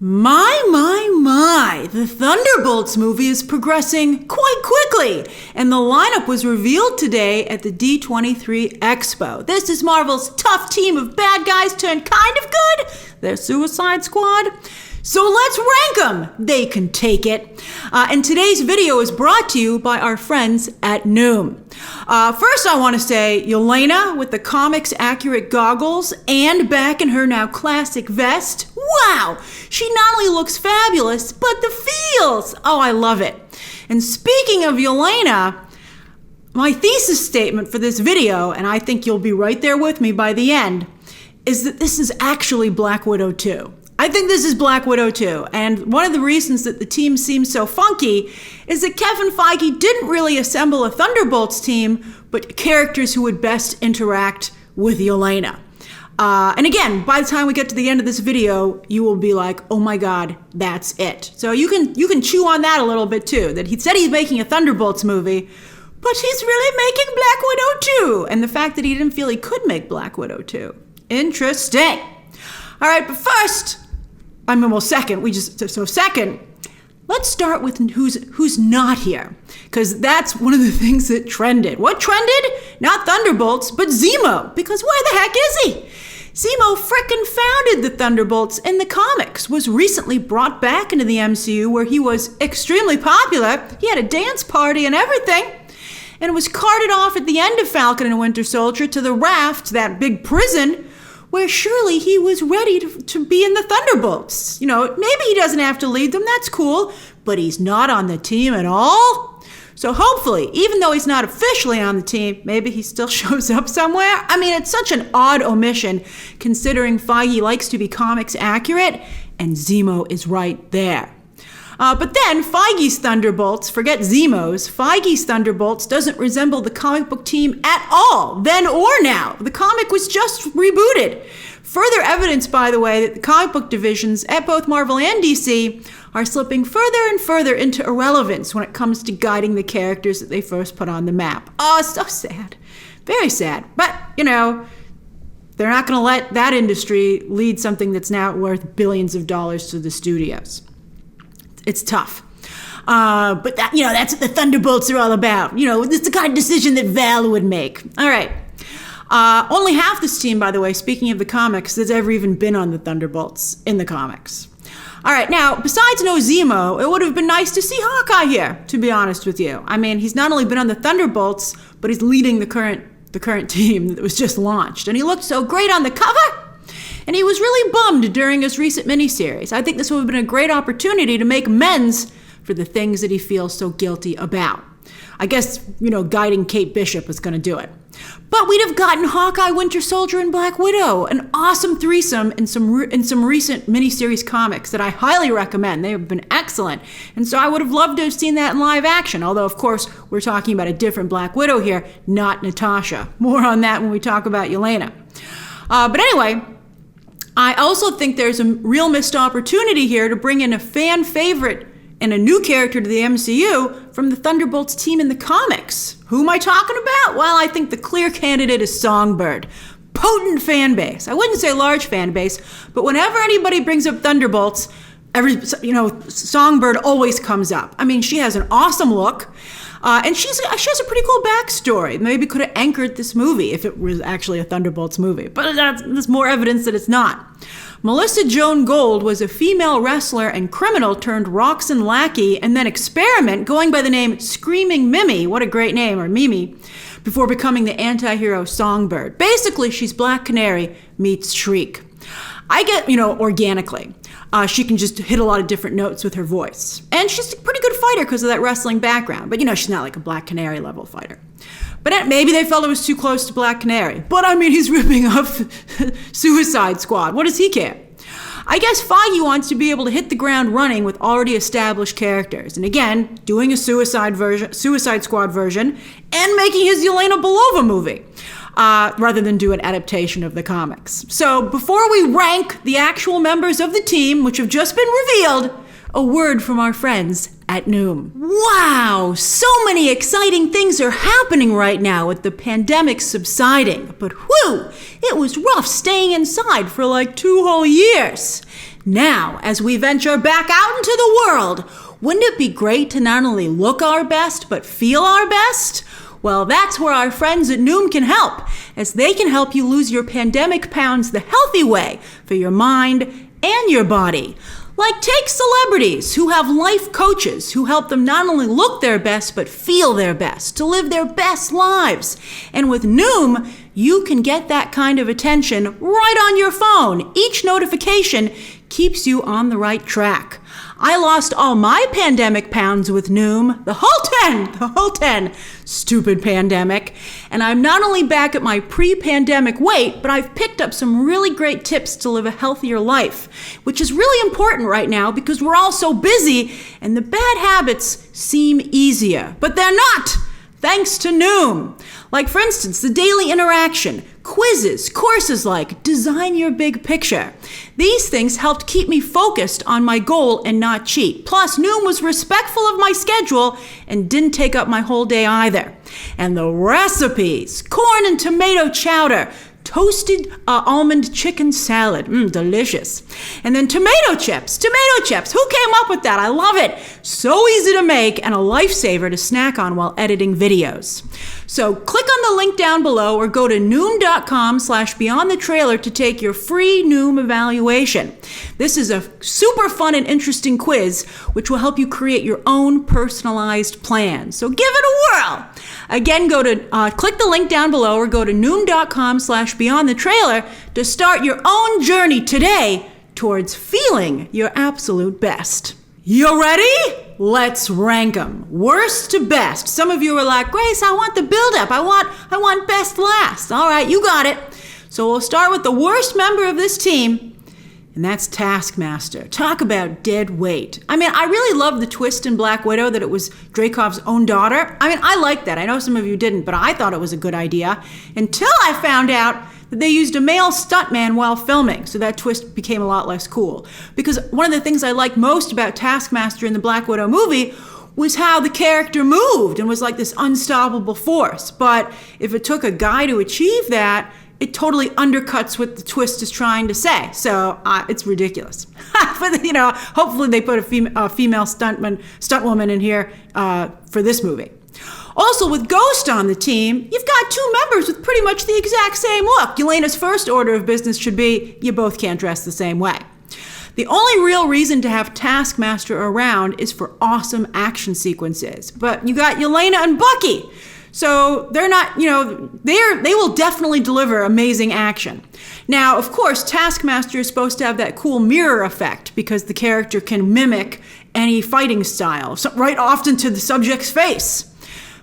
My, the Thunderbolts movie is progressing quite quickly, and the lineup was revealed today at the D23 Expo. This is Marvel's tough team of bad guys turned kind of good, their Suicide Squad. So let's rank them. They can take it. And today's video is brought to you by our friends at Noom. First, I want to say Yelena with the comics accurate goggles and back in her now classic vest. Wow! She not only looks fabulous, but the feels. Oh, I love it. And speaking of Yelena, my thesis statement for this video, and I think you'll be right there with me by the end, is that this is actually Black Widow 2. I think this is Black Widow 2, and one of the reasons that the team seems so funky is that Kevin Feige didn't really assemble a Thunderbolts team, but characters who would best interact with Yelena. And again, by the time we get to the end of this video, you will be like, oh my God, that's it. So you can chew on that a little bit too, that he said he's making a Thunderbolts movie, but he's really making Black Widow 2, and the fact that he didn't feel he could make Black Widow 2. Interesting. All right, but first, second, let's start with who's not here, because that's one of the things that trended. What trended? Not Thunderbolts, but Zemo, because where the heck is he? Zemo frickin' founded the Thunderbolts in the comics, was recently brought back into the MCU where he was extremely popular. He had a dance party and everything, and was carted off at the end of Falcon and Winter Soldier to the Raft, that big prison, where surely he was ready to be in the Thunderbolts. You know, maybe he doesn't have to lead them, that's cool, but he's not on the team at all. So hopefully, even though he's not officially on the team, maybe he still shows up somewhere. I mean, it's such an odd omission considering Feige likes to be comics accurate, and Zemo is right there. But then Feige's Thunderbolts, forget Zemo's, Feige's Thunderbolts doesn't resemble the comic book team at all, then or now. The comic was just rebooted. Further evidence, by the way, that the comic book divisions at both Marvel and DC are slipping further and further into irrelevance when it comes to guiding the characters that they first put on the map. Oh, so sad. Very sad. But, you know, they're not going to let that industry lead something that's now worth billions of dollars to the studios. It's tough. But that, that's what the Thunderbolts are all about. It's the kind of decision that Val would make. All right. Only half this team, by the way, speaking of the comics, has ever even been on the Thunderbolts in the comics. All right. Now, besides no Zemo, it would have been nice to see Hawkeye here, to be honest with you. I mean, he's not only been on the Thunderbolts, but he's leading the current team that was just launched. And he looked so great on the cover. And he was really bummed during his recent miniseries. I think this would have been a great opportunity to make amends for the things that he feels so guilty about. I guess, guiding Kate Bishop was going to do it. But we'd have gotten Hawkeye, Winter Soldier, and Black Widow, an awesome threesome in some recent miniseries comics that I highly recommend. They have been excellent. And so I would have loved to have seen that in live action, although, of course, we're talking about a different Black Widow here, not Natasha. More on that when we talk about Yelena. But anyway, I also think there's a real missed opportunity here to bring in a fan favorite and a new character to the MCU from the Thunderbolts team in the comics. Who am I talking about? Well, I think the clear candidate is Songbird. Potent fan base. I wouldn't say large fan base, but whenever anybody brings up Thunderbolts, Songbird always comes up. I mean, she has an awesome look. And she has a pretty cool backstory. Maybe could have anchored this movie if it was actually a Thunderbolts movie. But there's more evidence that it's not. Melissa Joan Gold was a female wrestler and criminal turned Roxanne lackey and then experiment going by the name Screaming Mimi, what a great name, or Mimi, before becoming the anti-hero Songbird. Basically, she's Black Canary meets Shriek. I get, organically. She can just hit a lot of different notes with her voice. And she's a pretty good fighter because of that wrestling background. But, she's not like a Black Canary level fighter. But maybe they felt it was too close to Black Canary. But, he's ripping off Suicide Squad. What does he care? I guess Feige wants to be able to hit the ground running with already established characters. And again, doing a Suicide Squad version and making his Yelena Belova movie. Rather than do an adaptation of the comics. So before we rank the actual members of the team, which have just been revealed, a word from our friends at Noom. Wow, so many exciting things are happening right now with the pandemic subsiding. But whew, it was rough staying inside for like 2 whole years. Now, as we venture back out into the world, wouldn't it be great to not only look our best, but feel our best? Well, that's where our friends at Noom can help, as they can help you lose your pandemic pounds the healthy way for your mind and your body. Like, take celebrities who have life coaches who help them not only look their best, but feel their best, to live their best lives. And with Noom, you can get that kind of attention right on your phone. Each notification keeps you on the right track. I lost all my pandemic pounds with Noom, the whole 10, stupid pandemic. And I'm not only back at my pre-pandemic weight, but I've picked up some really great tips to live a healthier life, which is really important right now because we're all so busy and the bad habits seem easier, but they're not. Thanks to Noom. Like, for instance, the daily interaction, quizzes, courses like Design Your Big Picture. These things helped keep me focused on my goal and not cheat. Plus, Noom was respectful of my schedule and didn't take up my whole day either. And the recipes, corn and tomato chowder, toasted almond chicken salad, delicious. And then tomato chips, who came up with that? I love it. So easy to make and a lifesaver to snack on while editing videos. So click on the link down below or go to noom.com/beyondthetrailer to take your free Noom evaluation. This is a super fun and interesting quiz which will help you create your own personalized plan. So give it a whirl. Again, go to click the link down below or go to noom.com/beyondthetrailer to start your own journey today towards feeling your absolute best. You ready? Let's rank them. Worst to best. Some of you are like, Grace, I want the build-up. I want best last. All right, you got it. So we'll start with the worst member of this team, and that's Taskmaster. Talk about dead weight. I mean, I really love the twist in Black Widow that it was Dreyfus' own daughter. I mean, I like that. I know some of you didn't, but I thought it was a good idea until I found out that they used a male stuntman while filming, so that twist became a lot less cool. Because one of the things I liked most about Taskmaster in the Black Widow movie was how the character moved and was like this unstoppable force. But if it took a guy to achieve that, it totally undercuts what the twist is trying to say. So it's ridiculous. But hopefully they put a female stuntwoman in here for this movie. Also, with Ghost on the team, you've got two members with pretty much the exact same look. Yelena's first order of business should be, you both can't dress the same way. The only real reason to have Taskmaster around is for awesome action sequences. But you got Yelena and Bucky. So they're not, they will definitely deliver amazing action. Now, of course, Taskmaster is supposed to have that cool mirror effect because the character can mimic any fighting style, so right off into the subject's face.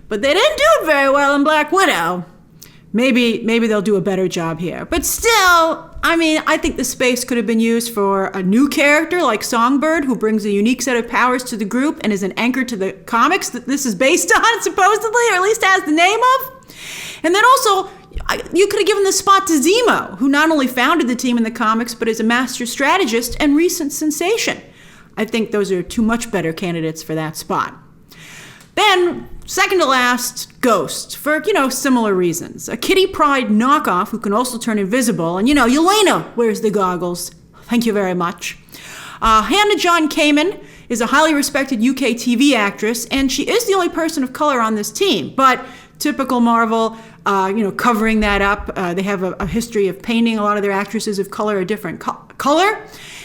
But they didn't do it very well in Black Widow. Maybe they'll do a better job here. But still, I think the space could have been used for a new character like Songbird, who brings a unique set of powers to the group and is an anchor to the comics that this is based on, supposedly, or at least has the name of. And then also, you could have given the spot to Zemo, who not only founded the team in the comics, but is a master strategist and recent sensation. I think those are two much better candidates for that spot. Then, second to last, Ghost, for, similar reasons. A Kitty Pryde knockoff who can also turn invisible. And, Yelena wears the goggles. Thank you very much. Hannah John Kamen is a highly respected UK TV actress, and she is the only person of color on this team. But typical Marvel, covering that up. They have a history of painting a lot of their actresses of color a different color.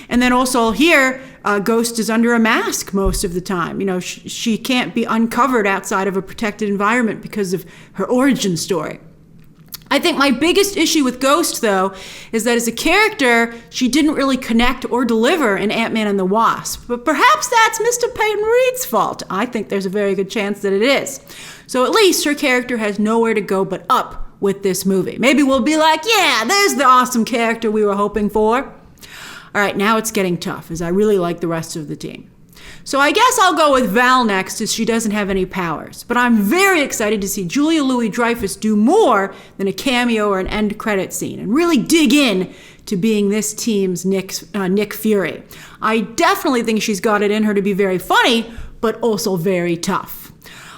And then also here, Ghost is under a mask most of the time. She can't be uncovered outside of a protected environment because of her origin story. I think my biggest issue with Ghost, though, is that as a character, she didn't really connect or deliver in Ant-Man and the Wasp. But perhaps that's Mr. Peyton Reed's fault. I think there's a very good chance that it is. So at least her character has nowhere to go but up with this movie. Maybe we'll be like, yeah, there's the awesome character we were hoping for. All right, now it's getting tough, as I really like the rest of the team. So I guess I'll go with Val next, as she doesn't have any powers. But I'm very excited to see Julia Louis Dreyfus do more than a cameo or an end credit scene, and really dig in to being this team's Nick Fury. I definitely think she's got it in her to be very funny, but also very tough.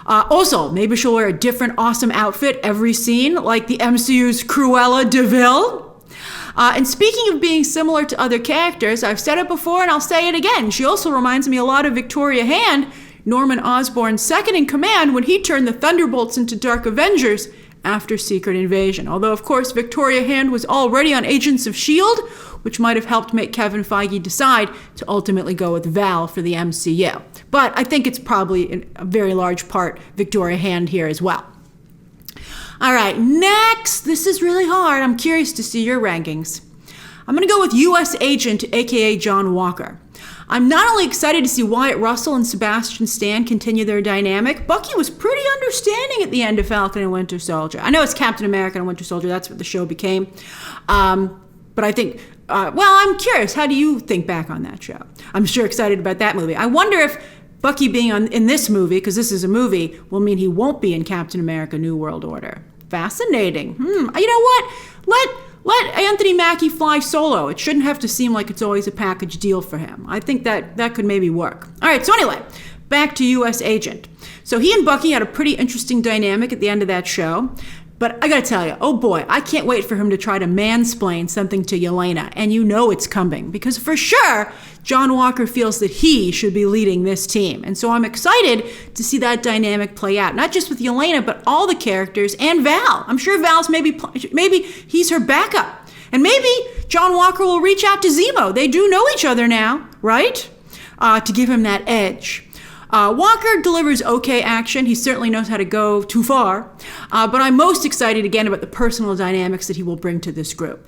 Also, maybe she'll wear a different awesome outfit every scene, like the MCU's Cruella de Vil. And speaking of being similar to other characters, I've said it before and I'll say it again. She also reminds me a lot of Victoria Hand, Norman Osborn's second in command when he turned the Thunderbolts into Dark Avengers after Secret Invasion. Although, of course, Victoria Hand was already on Agents of S.H.I.E.L.D., which might have helped make Kevin Feige decide to ultimately go with Val for the MCU. But I think it's probably in a very large part Victoria Hand here as well. All right, next, this is really hard. I'm curious to see your rankings. I'm going to go with U.S. Agent, aka John Walker. I'm not only excited to see Wyatt Russell and Sebastian Stan continue their dynamic. Bucky was pretty understanding at the end of Falcon and Winter Soldier. I know it's Captain America and Winter Soldier, that's what the show became. But I think, I'm curious, how do you think back on that show? I'm sure excited about that movie. I wonder if Bucky being in this movie, because this is a movie, will mean he won't be in Captain America New World Order. Fascinating. You know what? Let Anthony Mackie fly solo. It shouldn't have to seem like it's always a package deal for him. I think that could maybe work. All right, so anyway, back to U.S. Agent. So he and Bucky had a pretty interesting dynamic at the end of that show. But I gotta tell you, oh boy, I can't wait for him to try to mansplain something to Yelena. And you know it's coming, because for sure, John Walker feels that he should be leading this team. And so I'm excited to see that dynamic play out, not just with Yelena, but all the characters and Val. I'm sure Val's maybe he's her backup. And maybe John Walker will reach out to Zemo. They do know each other now, right? To give him that edge. Walker delivers okay action. He certainly knows how to go too far. But I'm most excited again about the personal dynamics that he will bring to this group.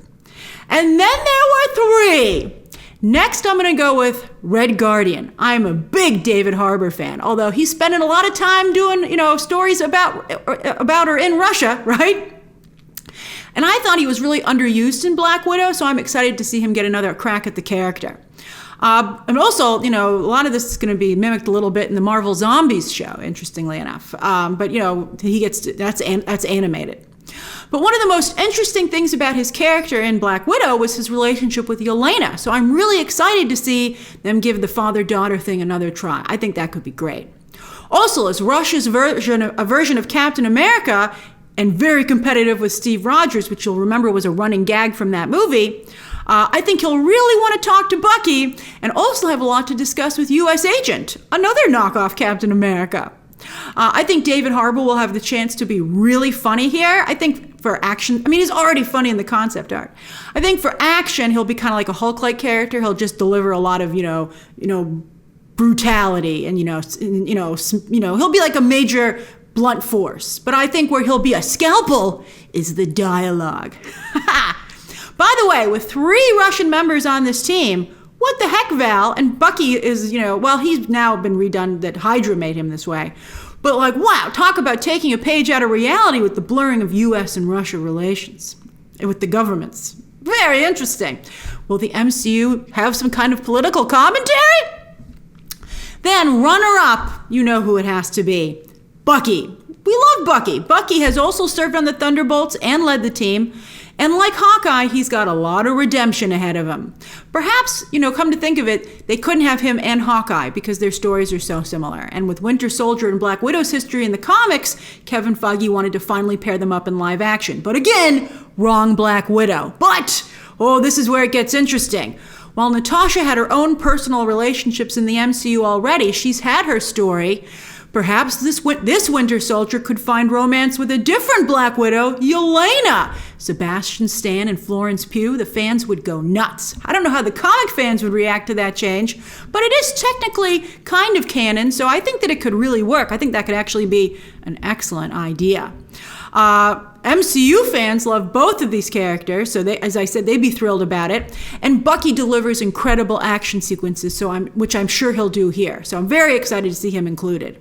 And then there were three. Next, I'm going to go with Red Guardian. I'm a big David Harbour fan, although he's spending a lot of time doing, stories about her in Russia, right? And I thought he was really underused in Black Widow, so I'm excited to see him get another crack at the character. And also, a lot of this is going to be mimicked a little bit in the Marvel Zombies show, interestingly enough. But he gets that's animated. But one of the most interesting things about his character in Black Widow was his relationship with Yelena. So I'm really excited to see them give the father-daughter thing another try. I think that could be great. Also, as Russia's version of Captain America, and very competitive with Steve Rogers, which you'll remember was a running gag from that movie, I think he'll really want to talk to Bucky and also have a lot to discuss with U.S. Agent, another knockoff Captain America. I think David Harbour will have the chance to be really funny here. I think for action, he's already funny in the concept art. I think for action, he'll be kind of like a Hulk-like character. He'll just deliver a lot of, brutality and, he'll be like a major blunt force. But I think where he'll be a scalpel is the dialogue. By the way, with 3 Russian members on this team, what the heck, Val? And Bucky is, he's now been redone that Hydra made him this way. But wow, talk about taking a page out of reality with the blurring of U.S. and Russia relations with the governments. Very interesting. Will the MCU have some kind of political commentary? Then runner-up, you know who it has to be. Bucky. We love Bucky. Bucky has also served on the Thunderbolts and led the team. And like Hawkeye, he's got a lot of redemption ahead of him. Perhaps, come to think of it, they couldn't have him and Hawkeye because their stories are so similar. And with Winter Soldier and Black Widow's history in the comics, Kevin Feige wanted to finally pair them up in live action. But again, wrong Black Widow. But, this is where it gets interesting. While Natasha had her own personal relationships in the MCU already, she's had her story. Perhaps this Winter Soldier could find romance with a different Black Widow, Yelena. Sebastian Stan and Florence Pugh, the fans would go nuts. I don't know how the comic fans would react to that change, but it is technically kind of canon, so I think that it could really work. I think that could actually be an excellent idea. MCU fans love both of these characters, so as I said, they'd be thrilled about it. And Bucky delivers incredible action sequences, which I'm sure he'll do here. So I'm very excited to see him included.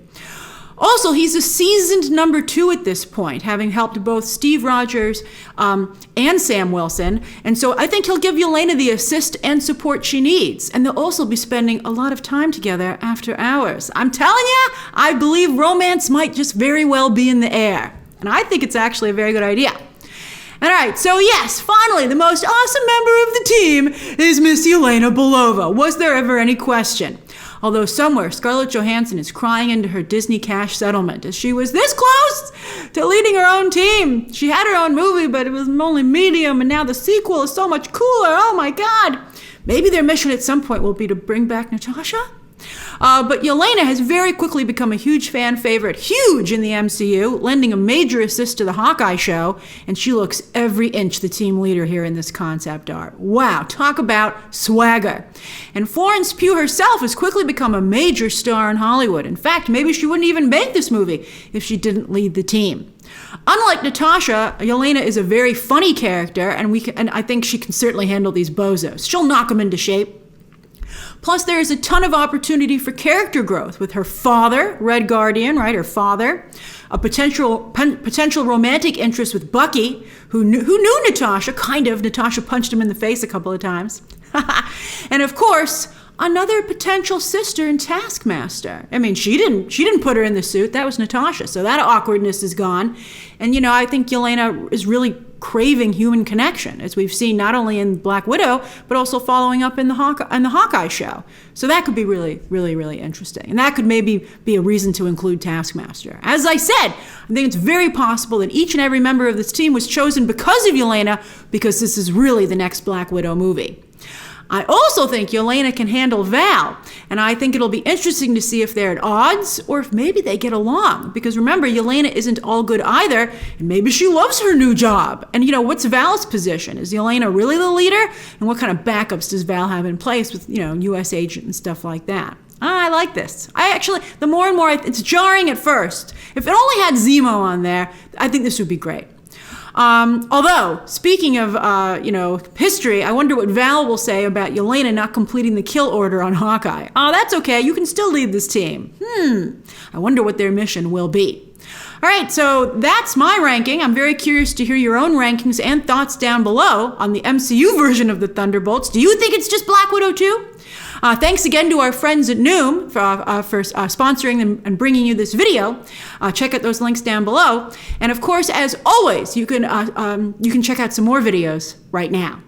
Also, he's a seasoned number 2 at this point, having helped both Steve Rogers and Sam Wilson. And so I think he'll give Yelena the assist and support she needs. And they'll also be spending a lot of time together after hours. I'm telling you, I believe romance might just very well be in the air. And I think it's actually a very good idea. All right, so yes, finally, the most awesome member of the team is Miss Yelena Belova. Was there ever any question? Although somewhere, Scarlett Johansson is crying into her Disney cash settlement as she was this close to leading her own team. She had her own movie, but it was only medium, and now the sequel is so much cooler. Oh my God. Maybe their mission at some point will be to bring back Natasha? But Yelena has very quickly become a huge fan favorite, huge in the MCU, lending a major assist to the Hawkeye show, and she looks every inch the team leader here in this concept art. Wow, talk about swagger. And Florence Pugh herself has quickly become a major star in Hollywood. In fact, maybe she wouldn't even make this movie if she didn't lead the team. Unlike Natasha, Yelena is a very funny character, and I think she can certainly handle these bozos. She'll knock them into shape. Plus, there is a ton of opportunity for character growth with her father, Red Guardian, right? Her father, a potential romantic interest with Bucky, who knew Natasha, kind of. Natasha punched him in the face a couple of times. And of course, another potential sister in Taskmaster. I mean, she didn't put her in the suit. That was Natasha. So that awkwardness is gone. And, I think Yelena is really craving human connection, as we've seen not only in Black Widow, but also following up in the Hawkeye show. So that could be really, really, really interesting. And that could maybe be a reason to include Taskmaster. As I said, I think it's very possible that each and every member of this team was chosen because of Yelena, because this is really the next Black Widow movie. I also think Yelena can handle Val, and I think it'll be interesting to see if they're at odds or if maybe they get along. Because remember, Yelena isn't all good either, and maybe she loves her new job. And what's Val's position? Is Yelena really the leader? And what kind of backups does Val have in place with, U.S. agent and stuff like that? I like this. The more and more, it's jarring at first. If it only had Zemo on there, I think this would be great. Although, speaking of, history, I wonder what Val will say about Yelena not completing the kill order on Hawkeye. Oh, that's okay. You can still lead this team. I wonder what their mission will be. All right, so that's my ranking. I'm very curious to hear your own rankings and thoughts down below on the MCU version of the Thunderbolts. Do you think it's just Black Widow too? Thanks again to our friends at Noom for sponsoring and bringing you this video. Check out those links down below. And of course, as always, you can check out some more videos right now.